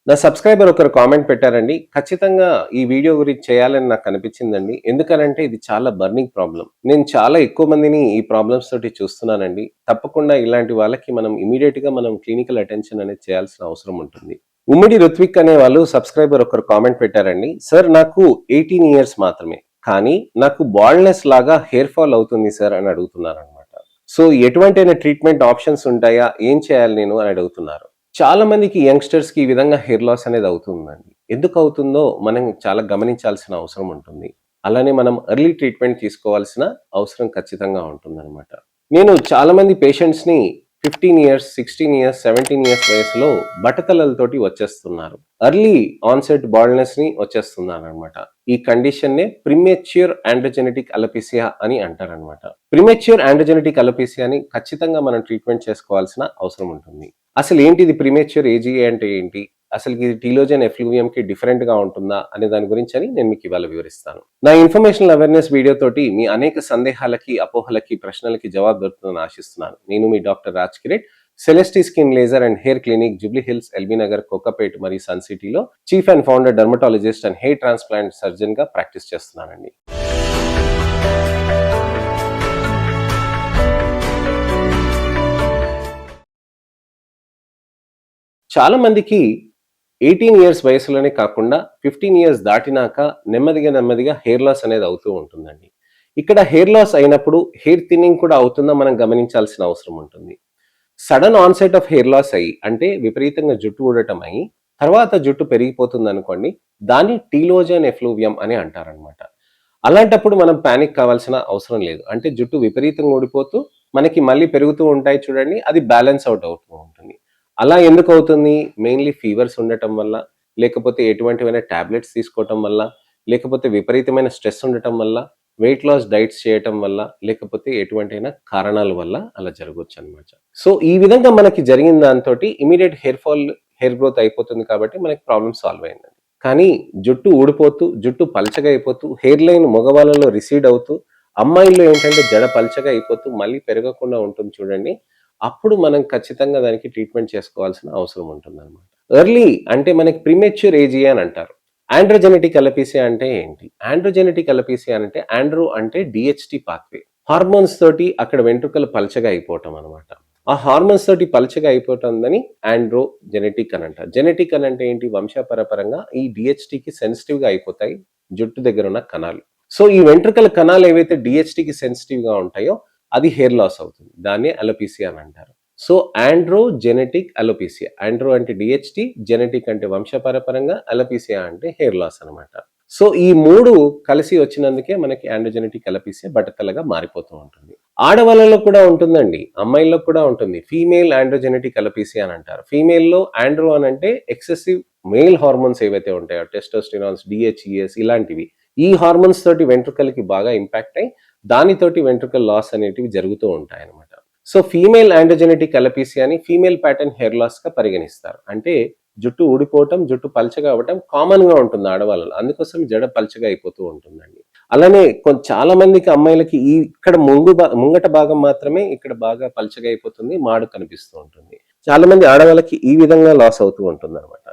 నా సబ్స్క్రైబర్ ఒకరు కామెంట్ పెట్టారండి. ఖచ్చితంగా ఈ వీడియో గురించి చేయాలని నాకు అనిపించిందండి. ఎందుకనంటే ఇది చాలా బర్నింగ్ ప్రాబ్లమ్. నేను చాలా ఎక్కువ మందిని ఈ ప్రాబ్లమ్స్ తోటి చూస్తున్నానండి. తప్పకుండా ఇలాంటి వాళ్ళకి మనం ఇమ్మీడియేట్‌గా క్లినికల్ అటెన్షన్ అనేది చేయాల్సిన అవసరం ఉంటుంది. ఉమ్మిడి రుత్విక్ అనే వాళ్ళు సబ్స్క్రైబర్ ఒకరు కామెంట్ పెట్టారండి. సార్ నాకు 18 ఇయర్స్ మాత్రమే. కానీ నాకు బాల్డ్‌నెస్ లాగా హెయిర్ ఫాల్ అవుతుంది సార్ అని అడుగుతున్నారనమాట. సో ఎటువంటైన ట్రీట్మెంట్ ఆప్షన్స్ ఉంటాయా? ఏం చేయాలి నేను అని అడుగుతున్నారు. చాలా మందికి యంగ్‌స్టర్స్‌కి ఈ విధంగా హెయిర్ లాస్ అనేది అవుతుందండి. ఎందుకు అవుతుందో మనం చాలా గమనించాల్సిన అవసరం ఉంటుంది. అలానే మనం ఎర్లీ ట్రీట్మెంట్ తీసుకోవాల్సిన అవసరం ఖచ్చితంగా ఉంటుందనమాట. నేను చాలా మంది పేషెంట్స్‌ని 15 ఇయర్స్, 16 ఇయర్స్, 17 ఇయర్స్ వయసులో బట్టతలలతోటి వచ్చేస్తున్నారు. ఎర్లీ ఆన్సెట్ బాల్డ్‌నెస్‌ని వచ్చేస్తున్నారనమాట. ఈ కండిషన్‌నే ప్రీమెచ్యూర్ ఆండ్రోజెనెటిక్ అలోపెసియా అని అంటారనమాట. ప్రీమెచ్యూర్ ఆండ్రోజెనెటిక్ అలోపెసియాని ఖచ్చితంగా మనం ట్రీట్మెంట్ చేసుకోవాల్సిన అవసరం ఉంటుంది. అసలు ఏంటిది ప్రీమెచ్యూర్ ఏజీఏ అంటే ఏంటి? అసలుకి ఇది టీలోజన్ ఎఫ్లూవియంకి డిఫరెంట్‌గా ఉంటుందా? అనే దాని గురించని నేను మీకు ఇవాళ వివరిస్తాను. నా ఇన్ఫర్మేషనల్ అవేర్‌నెస్ వీడియో తోటి మీ అనేక సందేహాలకి, అపోహలకి, ప్రశ్నలకి జవాబు దొరుకుతుందని ఆశిస్తున్నాను. నేను మీ doctor Raj Kiret, Celesti skin laser and hair clinic, Jubilee Hills, LB Nagar, Kokapet మరియు సన్ సిటీలో chief and founder dermatologist and hair transplant సర్జన్‌గా ప్రాక్టీస్ చేస్తున్నానండి. చాలా మందికి 18 ఇయర్స్ వయసులోనే కాకుండా 15 ఇయర్స్ దాటినాక నెమ్మదిగా హెయిర్ లాస్ అనేది అవుతూ ఉంటుందండి. ఇక్కడ హెయిర్ లాస్ అయినప్పుడు హెయిర్ థిన్నింగ్ కూడా అవుతుందా మనం గమనించాల్సిన అవసరం ఉంటుంది. Sudden onset of hair loss అయ్యి అంటే విపరీతంగా జుట్టు ఊడటం అయ్యి తర్వాత జుట్టు పెరిగిపోతుందనుకోండి, దాన్ని టీలోజన్ ఎఫ్లూవియం అని అంటారనమాట. అలాంటప్పుడు మనం పానిక్ కావాల్సిన అవసరం లేదు. అంటే జుట్టు విపరీతంగా ఊడిపోతూ మనకి మళ్ళీ పెరుగుతూ ఉంటాయి చూడండి, అది బ్యాలెన్స్ అవుట్ అవుతూ ఉంటుంది. అలా ఎందుకవుతుంది? మెయిన్‌లీ ఫీవర్స్ ఉండటం వల్ల, లేకపోతే ఎటువంటివైనా టాబ్లెట్స్ తీసుకోవటం వల్ల, లేకపోతే విపరీతమైన స్ట్రెస్ ఉండటం వల్ల, వెయిట్ లాస్ డైట్స్ చేయటం వల్ల, లేకపోతే ఎటువంటైనా కారణాల వల్ల అలా జరగొచ్చనమాట. సో, ఈ విధంగా మనకి జరిగిన దాంతోటి immediate hair fall, hair growth అయిపోతుంది కాబట్టి మనకి ప్రాబ్లమ్ సాల్వ్ అయిందండి. కానీ జుట్టు ఊడిపోతూ, జుట్టు పల్చగా అయిపోతూ, హెయిర్ లైన్ మగవాళ్ళలో రిసీడ్ అవుతూ, అమ్మాయిల్లో ఏంటంటే జడ పల్చగా అయిపోతూ మళ్ళీ పెరగకుండా ఉంటుంది చూడండి. అప్పుడు మనం ఖచ్చితంగా దానికి ట్రీట్మెంట్ చేసుకోవాల్సిన అవసరం ఉంటుందన్నమాట. ఎర్లీ అంటే మనకి ప్రీమెచ్యూర్ ఏజీఏ అని అంటారు. ఆండ్రోజెనెటిక్ అలోపెసియా అంటే ఏంటి? ఆండ్రోజెనెటిక్ అలోపెసియా అంటే ఆండ్రో అంటే డీహెచ్టీ పాత్వే. హార్మోన్స్ తోటి అక్కడ వెంట్రుకలు పల్చగా అయిపోవటం అనమాట. ఆ హార్మోన్స్ తోటి పల్చగా అయిపోతుందని ఆండ్రోజెనెటిక్ అని అంటారు. జెనెటిక్ అని అంటే ఏంటి? వంశపరపరంగా ఈ డీహెచ్టీకి సెన్సిటివ్‌గా అయిపోతాయి జుట్టు దగ్గర ఉన్న కణాలు. సో, ఈ వెంట్రుకల కణాలు ఏవైతే డీహెచ్టీకి సెన్సిటివ్‌గా ఉంటాయో అది హెయిర్ లాస్ అవుతుంది. దాన్నే అలోపెసియా అని అంటారు. So, androgenetic అలోపెసియా. ఆండ్రో అంటే డీహెచ్టీ, జెనెటిక్ అంటే వంశపరపరంగా, అలోపెసియా అంటే హెయిర్ లాస్ అనమాట. సో, ఈ 3 కలిసి వచ్చినందుకే మనకి ఆండ్రోజెనెటిక్ అలోపెసియా బట్టతలగా మారిపోతూ ఉంటుంది. ఆడవాళ్ళలో కూడా ఉంటుందండి. అమ్మాయిల్లో కూడా ఉంటుంది. ఫీమేల్ ఆండ్రోజెనెటిక్ అలోపెసియా అని అంటారు. ఫీమేల్‌లో ఆండ్రో అనంటే ఎక్సెసివ్ మేల్ హార్మోన్స్ ఏవైతే ఉంటాయో టెస్టోస్టెరాన్స్, డీహెచ్ఈఎస్ ఇలాంటివి. ఈ హార్మోన్స్ తోటి వెంట్రుకలకి బాగా ఇంపాక్ట్ అయ్యి దానితోటి వెంట్రుకల లాస్ అనేటివి జరుగుతూ ఉంటాయన్నమాట. సో, ఫీమేల్ ఆండ్రోజెనెటిక్ అలోపెసియాని ఫీమేల్ ప్యాటర్న్ హెయిర్ లాస్‌గా పరిగణిస్తారు. అంటే జుట్టు ఊడిపోవటం, జుట్టు పల్చగా అవ్వటం కామన్‌గా ఉంటుంది ఆడవాళ్ళలో. అందుకోసం జడ పల్చగా అయిపోతూ ఉంటుందండి. అలానే చాలా మందికి అమ్మాయిలకి ఇక్కడ ముంగట భాగం మాత్రమే ఇక్కడ బాగా పల్చగా అయిపోతుంది. మాడు కనిపిస్తూ ఉంటుంది. చాలా మంది ఆడవాళ్ళకి ఈ విధంగా లాస్ అవుతూ ఉంటుందన్నమాట.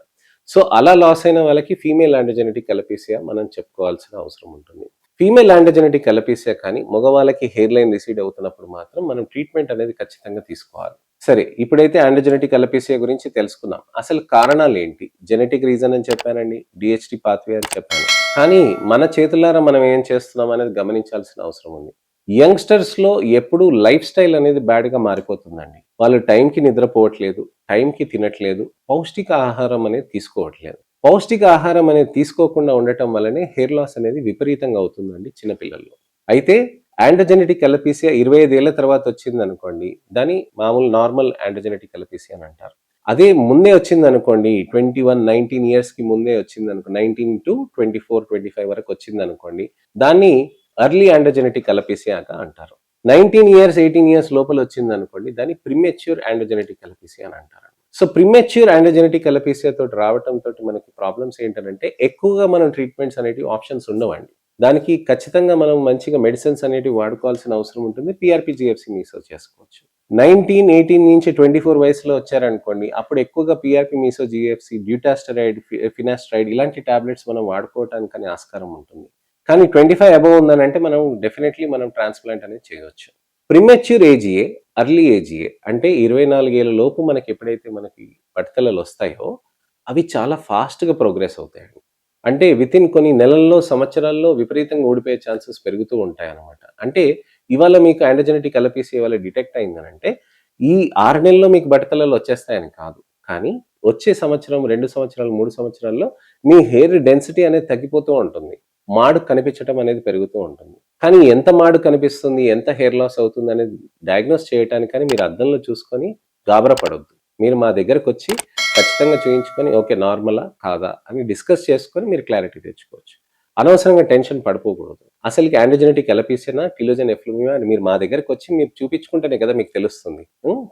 సో, అలా లాస్ అయిన వాళ్ళకి ఫీమేల్ ఆండ్రోజెనెటిక్ అలోపెసియా మనం చెప్పుకోవాల్సిన అవసరం ఉంటుంది. ఫీమేల్ ఆండ్రోజెనెటిక్ అలోపెసియా కానీ మగవాళ్ళకి హెయిర్ లైన్ రిసీడ్ అవుతున్నప్పుడు మాత్రం మనం ట్రీట్మెంట్ అనేది ఖచ్చితంగా తీసుకోవాలి. సరే, ఇప్పుడైతే ఆండ్రోజెనెటిక్ అలోపెసియా గురించి తెలుసుకుందాం. అసలు కారణాలేంటి? జెనెటిక్ రీజన్ అని చెప్పానండి. డీహెచ్టీ పాత్వే అని చెప్పాను. కానీ మన చేతులారా మనం ఏం చేస్తున్నాం అనేది గమనించాల్సిన అవసరం ఉంది. యంగ్‌స్టర్స్‌లో ఎప్పుడూ లైఫ్ స్టైల్ అనేది బ్యాడ్‌గా మారిపోతుందండి. వాళ్ళు టైంకి నిద్రపోవట్లేదు, టైంకి తినట్లేదు, పౌష్టిక ఆహారం అనేది తీసుకోవట్లేదు. పౌష్టిక ఆహారం అనేది తీసుకోకుండా ఉండటం వల్లనే హెయిర్ లాస్ అనేది విపరీతంగా అవుతుందండి చిన్న పిల్లల్లో. అయితే ఆండ్రోజెనెటిక్ అలోపెసియా 25 ఏళ్ల తర్వాత వచ్చిందనుకోండి, దాన్ని మామూలు నార్మల్ ఆండ్రోజెనెటిక్ అలోపెసియా అని అంటారు. అదే ముందే వచ్చిందనుకోండి 21, 19 ఇయర్స్‌కి ముందే వచ్చిందనుకో 19-24, 25 వరకు వచ్చిందనుకోండి, దాన్ని ఎర్లీ ఆండ్రోజెనెటిక్ అలోపెసియా అంటారు. 19 ఇయర్స్, 18 ఇయర్స్ లోపల వచ్చిందనుకోండి, దాన్ని ప్రీమెచ్యూర్ ఆండ్రోజెనెటిక్ అలోపెసియా అని అంటారు. సో, ప్రీమెచ్యూర్ ఆండ్రోజెనెటిక్ అలోపెసియా తోటి రావటంతోటి మనకి ప్రాబ్లమ్స్ ఏంటనంటే, ఎక్కువగా మనం ట్రీట్మెంట్స్ అనేటివి ఆప్షన్స్ ఉండవండి. దానికి ఖచ్చితంగా మనం మంచిగా మెడిసిన్స్ అనేటివి వాడుకోవాల్సిన అవసరం ఉంటుంది. పీఆర్‌పీ, జీఎఫ్‌సీ చేసుకోవచ్చు. 18 నుంచి 24 వయసులో వచ్చారనుకోండి, అప్పుడు ఎక్కువగా పీఆర్పీ, మీసో, జీఎఫ్సీ, డ్యూటాస్టెరాయిడ్, ఫినాస్టరైడ్ ఇలాంటి టాబ్లెట్స్ మనం వాడుకోవటానికని ఆస్కారం ఉంటుంది. కానీ 25 అబోవ్ ఉందనంటే మనం డెఫినెట్‌లీ మనం ట్రాన్స్‌ప్లాంట్ అనేది చేయొచ్చు. ప్రీమెచ్యూర్ ఏజీఏ, ఎర్లీ ఏజీఏ అంటే 24 ఏళ్ల లోపు మనకెప్పుడైతే మనకి బట్టతలలొస్తాయో, అవి చాలా ఫాస్ట్‌గా ప్రోగ్రెస్ అవుతాయండి. అంటే వితిన్ కొన్ని నెలల్లో, సంవత్సరాల్లో విపరీతంగా ఊడిపోయే ఛాన్సెస్ పెరుగుతూ ఉంటాయన్నమాట. అంటే ఇవాళ మీకు యాండోజెనెటిక్ అలోపెసియా ఇవాళ డిటెక్ట్ అయిందనంటే, ఈ 6 నెలల్లో మీకు బట్టతలలు వచ్చేస్తాయని కాదు. కానీ వచ్చే సంవత్సరం, 2 సంవత్సరాలు, 3 సంవత్సరాల్లో మీ హెయిర్ డెన్సిటీ అనేది తగ్గిపోతూ ఉంటుంది. మాడు కనిపించటం అనేది పెరుగుతూ ఉంటుంది. కానీ ఎంత మాడు కనిపిస్తుంది, ఎంత హెయిర్ లాస్ అవుతుందనేది డయాగ్నోస్ చేయటానికని మీరు అద్దంలో చూసుకొని గాబరా పడొద్దు. మీరు మా దగ్గరకొచ్చి ఖచ్చితంగా చూయించుకొని ఓకే నార్మలా? కాదా? అని డిస్కస్ చేసుకొని మీరు క్లారిటీ తెచ్చుకోవచ్చు. అనవసరంగా టెన్షన్ పడిపోకూడదు. అసలుకి యాండోజెనెటిక్ అలోపెసియానా, టిలోజన్ ఎఫ్లూమియా అని మీరు మా దగ్గరకొచ్చి మీరు చూపించుకుంటేనే కదా మీకు తెలుస్తుంది.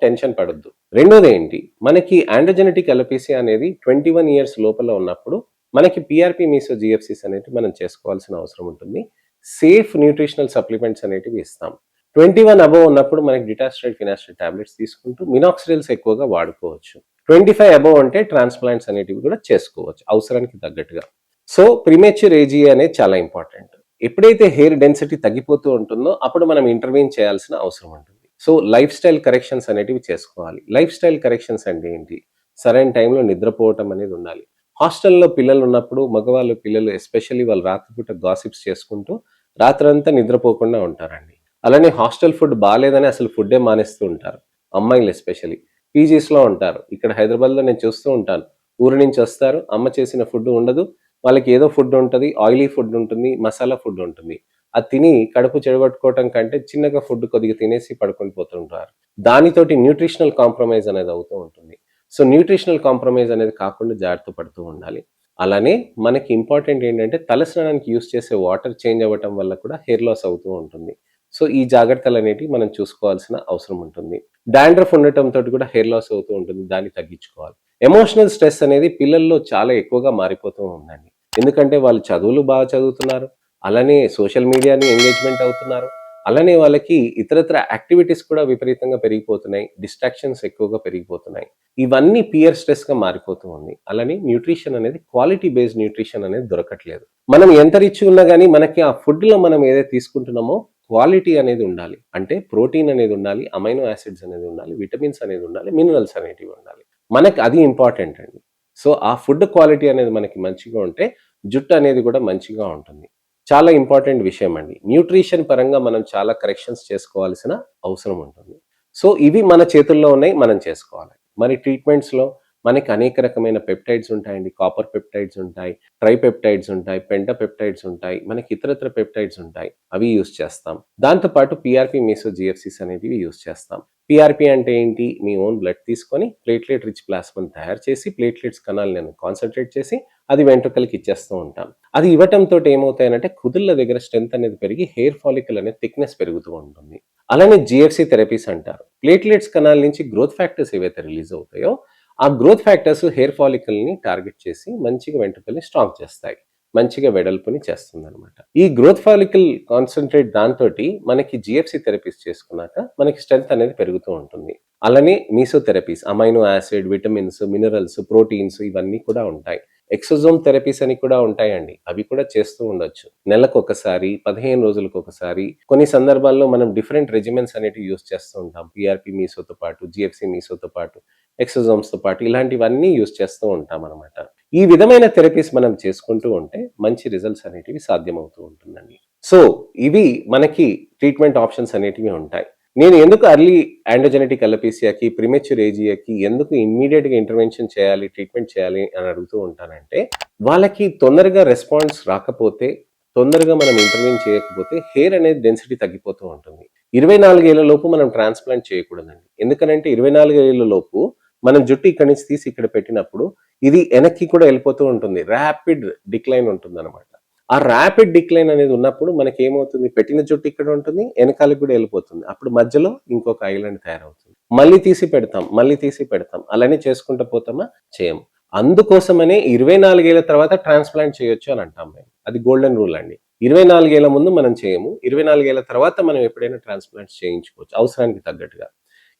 టెన్షన్ పడొద్దు. రెండోదేంటి, మనకి యాండోజెనెటిక్ అలోపెసియా అనేది 21 ఇయర్స్ లోపల ఉన్నప్పుడు మనకి పీఆర్పీ, మీసో, జీఎఫ్సీస్ అనేటివి మనం చేసుకోవాల్సిన అవసరం ఉంటుంది. సేఫ్ న్యూట్రిషనల్ సప్లిమెంట్స్ అనేటివి ఇస్తాం. 21 అబోవ్ ఉన్నప్పుడు మనకి డిటాస్టరైడ్, ఫినాస్టరైడ్ టాబ్లెట్స్ తీసుకుంటూ మినాక్సిడిల్స్ ఎక్కువగా వాడుకోవచ్చు. 25 అబోవ్ అంటే ట్రాన్స్‌ప్లాంట్స్ అనేటివి కూడా చేసుకోవచ్చు అవసరానికి తగ్గట్టుగా. సో, ప్రీమెచ్యూర్ ఏజీఏ అనేది చాలా ఇంపార్టెంట్. ఎప్పుడైతే హెయిర్ డెన్సిటీ తగ్గిపోతూ ఉంటుందో అప్పుడు మనం ఇంటర్వీన్ చేయాల్సిన అవసరం ఉంటుంది. సో, లైఫ్ స్టైల్ కరెక్షన్స్ అనేటివి చేసుకోవాలి. లైఫ్ స్టైల్ కరెక్షన్స్ అంటే ఏంటి? సరైన టైంలో నిద్రపోవటం అనేది ఉండాలి. హాస్టల్‌లో పిల్లలున్నప్పుడు మగవాళ్ళు పిల్లలు ఎస్పెషల్లీ వాళ్ళు రాత్రిపూట గాసిప్స్ చేసుకుంటూ రాత్రంతా నిద్రపోకుండా ఉంటారండి. అలానే హాస్టల్ ఫుడ్ బాలేదని అసలు ఫుడ్డే మానేస్తూ ఉంటారు. అమ్మాయిలు ఎస్పెషల్లీ. పీజీస్‌లో ఉంటారు. ఇక్కడ హైదరాబాద్‌లో నేను చూస్తూ ఉంటాను. ఊరు నుంచి వస్తారు. అమ్మ చేసిన ఫుడ్ ఉండదు. వాళ్ళకి ఏదో ఫుడ్ ఉంటది. ఆయిలీ ఫుడ్ ఉంటుంది. మసాలా ఫుడ్ ఉంటుంది. అది తిని కడుపు చెడగొట్టుకోవటం కంటే చిన్నగా ఫుడ్ కొద్దిగా తినేసి పడుకొని పోతుంటారు. దానితోటి న్యూట్రిషనల్ కాంప్రమైజ్ అనేది అవుతూ ఉంటుంది. సో, న్యూట్రిషనల్ కాంప్రమైజ్ అనేది కాకుండా జాగ్రత్త పడుతూ ఉండాలి. అలానే మనకి ఇంపార్టెంట్ ఏంటంటే తలస్నానానికి యూజ్ చేసే వాటర్ చేంజ్ అవ్వటం వల్ల కూడా హెయిర్ లాస్ అవుతూ ఉంటుంది. సో, ఈ జాగ్రత్తలనేటివి మనం చూసుకోవాల్సిన అవసరం ఉంటుంది. డాండ్రఫ్ ఉండటంతోటి కూడా హెయిర్ లాస్ అవుతూ ఉంటుంది. దాన్ని తగ్గించుకోవాలి. ఎమోషనల్ స్ట్రెస్ అనేది పిల్లల్లో చాలా ఎక్కువగా మారిపోతూ ఉందండి. ఎందుకంటే వాళ్ళు చదువులు బాగా చదువుతున్నారు. అలానే సోషల్ మీడియాని ఎంగేజ్‌మెంట్ అవుతున్నారు. అలానే వాళ్ళకి ఇతరత్ర యాక్టివిటీస్ కూడా విపరీతంగా పెరిగిపోతున్నాయి. డిస్ట్రాక్షన్స్ ఎక్కువగా పెరిగిపోతున్నాయి. ఇవన్నీ పియర్ స్ట్రెస్‌గా మారిపోతూ ఉంది. అలానే న్యూట్రిషన్ అనేది క్వాలిటీ బేస్డ్ న్యూట్రిషన్ అనేది దొరకట్లేదు. మనం ఎంత రిచ్‌గా ఉన్నా గాని మనకి ఆ ఫుడ్‌లో మనం ఏదైతే తీసుకుంటున్నామో క్వాలిటీ అనేది ఉండాలి. అంటే ప్రోటీన్ అనేది ఉండాలి, అమైనో యాసిడ్స్ అనేది ఉండాలి, విటమిన్స్ అనేది ఉండాలి, మినరల్స్ అనేటివి ఉండాలి. మనకి అది ఇంపార్టెంట్ అండి. సో, ఆ ఫుడ్ క్వాలిటీ అనేది మనకి మంచిగా ఉంటే జుట్టు అనేది కూడా మంచిగా ఉంటుంది. చాలా ఇంపార్టెంట్ విషయం అండి. న్యూట్రిషన్ పరంగా మనం చాలా కరెక్షన్స్ చేసుకోవాల్సిన అవసరం ఉంటుంది. సో, ఇవి మన చేతుల్లో ఉన్నాయి. మనం చేసుకోవాలి. మరి ట్రీట్మెంట్స్‌లో మనకి అనేక రకమైన పెప్టైడ్స్ ఉంటాయండి. కాపర్ పెప్టైడ్స్ ఉంటాయి, ట్రైపెప్టైడ్స్ ఉంటాయి, పెంటాపెప్టైడ్స్ ఉంటాయి. మనకి ఇతరత్ర పెప్టైడ్స్ ఉంటాయి. అవి యూజ్ చేస్తాం. దాంతో పాటు పీఆర్పీ, మీసో, జీఎఫ్సీస్ అనేటివి యూజ్ చేస్తాం. పీఆర్పీ అంటే ఏంటి? మీ ఓన్ బ్లడ్ తీసుకొని ప్లేట్‌లెట్ రిచ్ ప్లాస్మాని తయారు చేసి ప్లేట్‌లెట్స్ కణాలను కాన్సంట్రేట్ చేసి అది వెంట్రుకలకి ఇచ్చేస్తూ ఉంటాం. అది ఇవ్వటంతోటి ఏమవుతాయనంటే కుదుళ్ళ దగ్గర స్ట్రెంత్ అనేది పెరిగి హెయిర్ ఫాలికల్ అనేది థిక్‌నెస్ పెరుగుతూ ఉంటుంది. అలానే జీఎఫ్సీ థెరపీస్ అంటారు. ప్లేట్‌లెట్స్ కణాల నుంచి గ్రోత్ ఫ్యాక్టర్స్ ఏవైతే రిలీజ్ అవుతాయో, ఆ గ్రోత్ ఫ్యాక్టర్స్ హెయిర్ ఫాలికల్‌ని టార్గెట్ చేసి మంచిగా వెంట్రుకల్ని స్ట్రాంగ్ చేస్తాయి. మంచిగా వెడల్పుని చేస్తుందనమాట. ఈ గ్రోత్ ఫాలికల్ కాన్సంట్రేట్ దాంతోటి మనకి జీఎఫ్సీ థెరపీస్ చేసుకున్నాక మనకి స్ట్రెంత్ అనేది పెరుగుతూ ఉంటుంది. అలానే meso therapies amino acid, vitamins, minerals, proteins ఇవన్నీ కూడా ఉంటాయి. ఎక్సోజోమ్ థెరపీస్ అని కూడా ఉంటాయండి. అవి కూడా చేస్తూ ఉండొచ్చు. నెలకొకసారి, 15 రోజులకొకసారి కొన్ని సందర్భాల్లో మనం డిఫరెంట్ రెజిమెన్స్ అనేటివి యూజ్ చేస్తూ ఉంటాం. పీఆర్పీ మీసోతో పాటు, జీఎఫ్సీ మీసోతో పాటు, ఎక్సోజోమ్స్‌తో పాటు ఇలాంటివన్నీ యూజ్ చేస్తూ ఉంటామనమాట. ఈ విధమైన థెరపీస్ మనం చేసుకుంటూ ఉంటే మంచి రిజల్ట్స్ అనేటివి సాధ్యమవుతూ ఉంటుందండి. సో, ఇవి మనకి ట్రీట్మెంట్ ఆప్షన్స్ అనేటివి ఉంటాయి. నేను ఎందుకు ఎర్లీ యాండోజెనెటిక్ అలోపెసియాకి, ప్రీమెచ్యూర్ ఏజియాకి ఎందుకు ఇమ్మీడియేట్‌గా ఇంటర్వెన్షన్ చేయాలి, ట్రీట్మెంట్ చేయాలి అని అడుగుతూ ఉంటానంటే, వాళ్ళకి తొందరగా రెస్పాన్స్ రాకపోతే, తొందరగా మనం ఇంటర్వెన్ చేయకపోతే హెయిర్ అనేది డెన్సిటీ తగ్గిపోతూ ఉంటుంది. 24 ఏళ్ల లోపు మనం ట్రాన్స్‌ప్లాంట్ చేయకూడదండి. ఎందుకనంటే 24 ఏళ్ల లోపు మనం జుట్టు ఇక్కడి నుంచి తీసి ఇక్కడ పెట్టినప్పుడు ఇది వెనక్కి కూడా వెళ్ళిపోతూ ఉంటుంది. ర్యాపిడ్ డిక్లైన్ ఉంటుందన్నమాట. ఆ ర్యాపిడ్ డిక్లైన్ అనేది ఉన్నప్పుడు మనకేమవుతుంది పెట్టిన జుట్టు ఇక్కడ ఉంటుంది. వెనకాలకి కూడా వెళ్ళిపోతుంది. అప్పుడు మధ్యలో ఇంకొక ఐలాండ్ తయారవుతుంది. మళ్ళీ తీసి పెడతాం. మళ్ళీ తీసి పెడతాం. అలానే చేసుకుంటూ పోతామా? చేయము. అందుకోసమనే 24 ఏళ్ల తర్వాత ట్రాన్స్‌ప్లాంట్ చేయొచ్చు అని అంటాం మేము. అది గోల్డెన్ రూల్ అండి. 24 ఏళ్ల ముందు మనం చేయము. 24 ఏళ్ల తర్వాత మనం ఎప్పుడైనా ట్రాన్స్‌ప్లాంట్స్ చేయించుకోవచ్చు అవసరానికి తగ్గట్టుగా.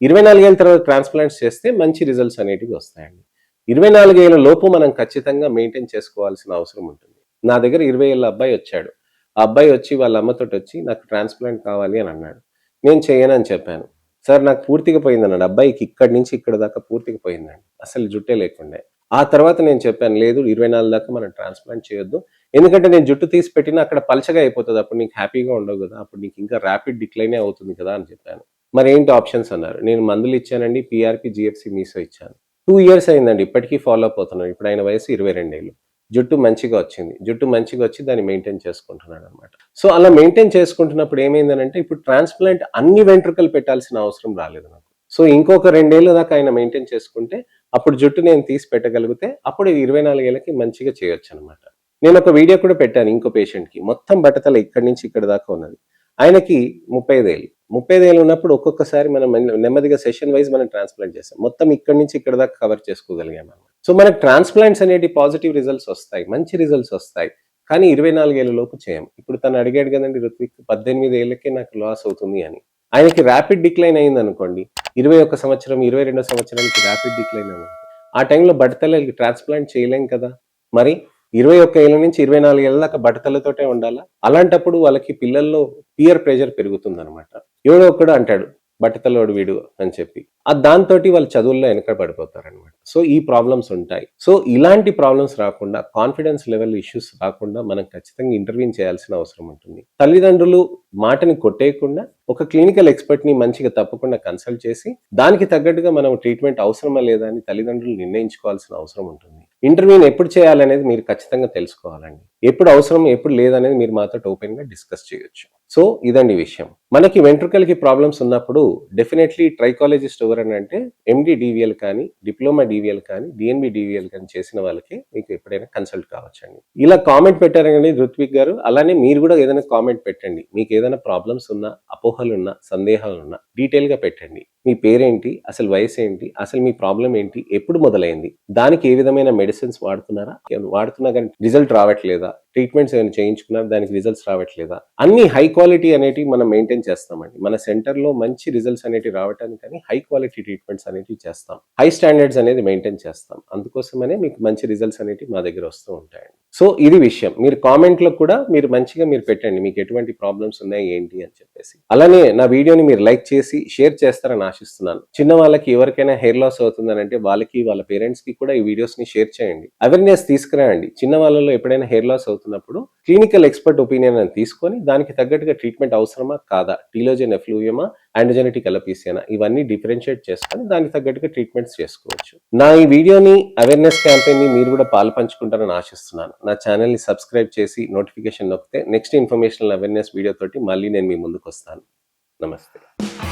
24 ఏళ్ళ తర్వాత ట్రాన్స్‌ప్లాంట్స్ చేస్తే మంచి రిజల్ట్స్ అనేటివి వస్తాయండి. 24 ఏళ్ల లోపు మనం ఖచ్చితంగా మెయింటైన్ చేసుకోవాల్సిన అవసరం ఉంటుంది. నా దగ్గర 20 ఏళ్ల అబ్బాయి వచ్చాడు. ఆ అబ్బాయి వచ్చి వాళ్ళ అమ్మతోటొచ్చి నాకు ట్రాన్స్‌ప్లాంట్ కావాలి అని అన్నాడు. నేను చెయ్యనని చెప్పాను. సార్ నాకు పూర్తిగా పోయిందన్నాడు. అబ్బాయికి ఇక్కడి నుంచి ఇక్కడి దాకా పూర్తిగా పోయిందండి. అసలు జుట్టే లేకుండే. ఆ తర్వాత నేను చెప్పాను, లేదు 24 దాకా మనం ట్రాన్స్‌ప్లాంట్ చేయొద్దు. ఎందుకంటే నేను జుట్టు తీసి పెట్టినా అక్కడ పలచగా అయిపోతది. అప్పుడు నీకు హ్యాపీగా ఉండవు గదా! అప్పుడు నీకు ఇంకా ర్యాపిడ్ డిక్లైనే అవుతుంది కదా! అని చెప్పాను. మరేంటి ఆప్షన్స్ అన్నారు. నేను మందులిచ్చానండి. పీఆర్‌పీ, జీఎఫ్‌సీ, మీసో ఇచ్చాను. 2 ఇయర్స్ అయిందండి. ఇప్పటికి ఫాలో అప్ అవుతున్నాను. ఇప్పుడు ఆయన వయసు 22 ఏళ్ళు. జుట్టు మంచిగా వచ్చింది. జుట్టు మంచిగా వచ్చి దాన్ని మెయింటైన్ చేసుకుంటున్నాడనమాట. సో, అలా మెయింటైన్ చేసుకుంటున్నప్పుడు ఏమైందనంటే ఇప్పుడు ట్రాన్స్‌ప్లాంట్ అన్ని వెంట్రుకలు పెట్టాల్సిన అవసరం రాలేదు నాకు. సో, ఇంకొక 2 ఏళ్ల దాకా ఆయన మెయింటైన్ చేసుకుంటే అప్పుడు జుట్టు నేను తీసి పెట్టగలిగితే అప్పుడు 24 ఏళ్ళకి మంచిగా చేయొచ్చనమాట. నేనొక వీడియో కూడా పెట్టాను ఇంకో పేషెంట్‌కి. మొత్తం బట్టతల ఇక్కడి నుంచి ఇక్కడి దాకా ఉన్నది. ఆయనకి 35 ఏళ్ళు. 35 ఏళ్ళు ఉన్నప్పుడు ఒక్కొక్కసారి మనం నెమ్మదిగా సెషన్ వైస్ మనం ట్రాన్స్‌ప్లాంట్ చేసాం. మొత్తం ఇక్కడి నుంచి ఇక్కడి దాకా కవర్ చేసుకోగలిగామనమాట. సో, మనకు ట్రాన్స్‌ప్లాంట్స్ అనేటివి పాజిటివ్ రిజల్ట్స్ ఒస్తాయి. మంచి రిజల్ట్స్ ఒస్తాయి. కానీ 24 ఏళ్ల లోపు చేయం. ఇప్పుడు తను అడిగాడు గదండీ రుత్విక్ 18 ఏళ్ళకే నాకు లాస్ అవుతుంది అని. ఆయనకి ర్యాపిడ్ డిక్లైన్ అయిందనుకోండి. 21 సంవత్సరం, 22 సంవత్సరానికి ర్యాపిడ్ డిక్లైన్ అయింది. ఆ టైంలో బట్టతలకి ట్రాన్స్‌ప్లాంట్ చేయలేం కదా! మరి 21 ఏళ్ల నుంచి 24 ఏళ్ల దాకా బట్టతలతోటే ఉండాలా? అలాంటప్పుడు వాళ్ళకి పిల్లల్లో పీర్ ప్రెషర్ పెరుగుతుందనమాట. ఎవడో ఒక్కడు అంటాడు, బట్టతలోడు వీడు అని చెప్పి. దాంతోటి వాళ్ళు చదువుల్లో వెనక పడిపోతారనమాట. సో, ఈ ప్రాబ్లమ్స్ ఉంటాయి. సో, ఇలాంటి ప్రాబ్లమ్స్ రాకుండా కాన్ఫిడెన్స్ లెవెల్ ఇష్యూస్ రాకుండా మనం ఖచ్చితంగా ఇంటర్వ్యూన్ చేయాల్సిన అవసరం ఉంటుంది. తల్లిదండ్రులు మాటని కొట్టేయకుండా ఒక క్లినికల్ ఎక్స్‌పర్ట్‌ని మంచిగా తప్పకుండా కన్సల్ట్ చేసి, దానికి తగ్గట్టుగా మనం ట్రీట్మెంట్ అవసరమా లేదా అని తల్లిదండ్రులు నిర్ణయించుకోవాల్సిన అవసరం ఉంటుంది. ఇంటర్వ్యూని ఎప్పుడు చేయాలనేది మీరు ఖచ్చితంగా తెలుసుకోవాలండి. ఎప్పుడు అవసరం, ఎప్పుడు లేదనేది మీరు మాతోటి ఓపెన్‌గా డిస్కస్ చేయొచ్చు. సో, ఇదండి విషయం. మనకి వెంట్రుకలకి ప్రాబ్లమ్స్ ఉన్నప్పుడు డెఫినైట్లీ ట్రైకాలజిస్ట్ ఎవరనంటే ఎండీ డీవీఎల్ కానీ, డిప్లొమా డీవీఎల్ కానీ, డీఎన్బీ డీవీఎల్ కానీ చేసిన వాళ్ళకి మీకు ఎప్పుడైనా కన్సల్ట్ కావచ్చండి. ఇలా కామెంట్ పెట్టారండి రుత్విక్ గారు. అలానే మీరు కూడా ఏదైనా కామెంట్ పెట్టండి. మీకు ఏదైనా ప్రాబ్లమ్స్ ఉన్నా, అపోహలున్నా, సందేహాలున్నా డీటెయిల్‌గా పెట్టండి. మీ పేరేంటి? అసలు వయసేంటి? అసలు మీ ప్రాబ్లమ్ ఏంటి? ఎప్పుడు మొదలైంది? దానికి ఏ విధమైన మెడిసిన్స్ వాడుతున్నారా? వాడుతున్నా గానీ రిజల్ట్ రావట్లేదా? ట్రీట్మెంట్స్ ఏమైనా చేయించుకున్నారా? దానికి రిజల్ట్స్ రావట్లేదా? అన్ని హై క్వాలిటీ అనేటివి మనం మెయింటైన్ చేస్తామండి. మన సెంటర్‌లో మంచి రిజల్ట్స్ అనేటివి రావటానికని హై క్వాలిటీ ట్రీట్మెంట్స్ అనేటివి చేస్తాం. హై స్టాండర్డ్స్ అనేది మెయింటైన్ చేస్తాం. అందుకోసమనే మీకు మంచి రిజల్ట్స్ అనేటివి మా దగ్గర వస్తూ ఉంటాయండి. సో, ఇది విషయం. మీరు కామెంట్‌లో కూడా మీరు మంచిగా పెట్టండి. మీకు ఎటువంటి ప్రాబ్లమ్స్ ఉన్నాయి ఏంటి అని చెప్పేసి. అలానే నా వీడియోని మీరు లైక్ చేసి షేర్ చేస్తారని ఆశిస్తున్నాను. చిన్న వాళ్ళకి ఎవరికైనా హెయిర్ లాస్ అవుతుందనంటే వాళ్ళకి, వాళ్ళ పేరెంట్స్‌కి కూడా ఈ వీడియోస్‌ని షేర్ చేయండి. అవేర్‌నెస్ తీసుకురండి. చిన్న వాళ్ళలో ఎప్పుడైనా హెయిర్ లాస్ అవుతున్నప్పుడు క్లినికల్ ఎక్స్‌పర్ట్ ఒపీనియన్ అని తీసుకొని దానికి తగ్గట్టుగా ట్రీట్మెంట్ అవసరమా? కాదా? టీలోజన్ ఎఫ్లూయమా? ఆండ్రోజెనెటిక్ అలోపీసియానా? ఇవన్నీ డిఫరెన్షియేట్ చేసుకొని దానికి తగ్గట్టుగా ట్రీట్మెంట్స్ చేసుకోవచ్చు. నా ఈ వీడియోని అవేర్‌నెస్ క్యాంపెయిన్‌ని మీరు కూడా పాలుపంచుకుంటారని ఆశిస్తున్నాను. నా ఛానెల్‌ని సబ్స్క్రైబ్ చేసి నోటిఫికేషన్ నొక్కితే నెక్స్ట్ ఇన్ఫర్మేషనల్ అవేర్‌నెస్ వీడియో తోటి మళ్ళీ నేను మీ ముందుకొస్తాను. నమస్తే.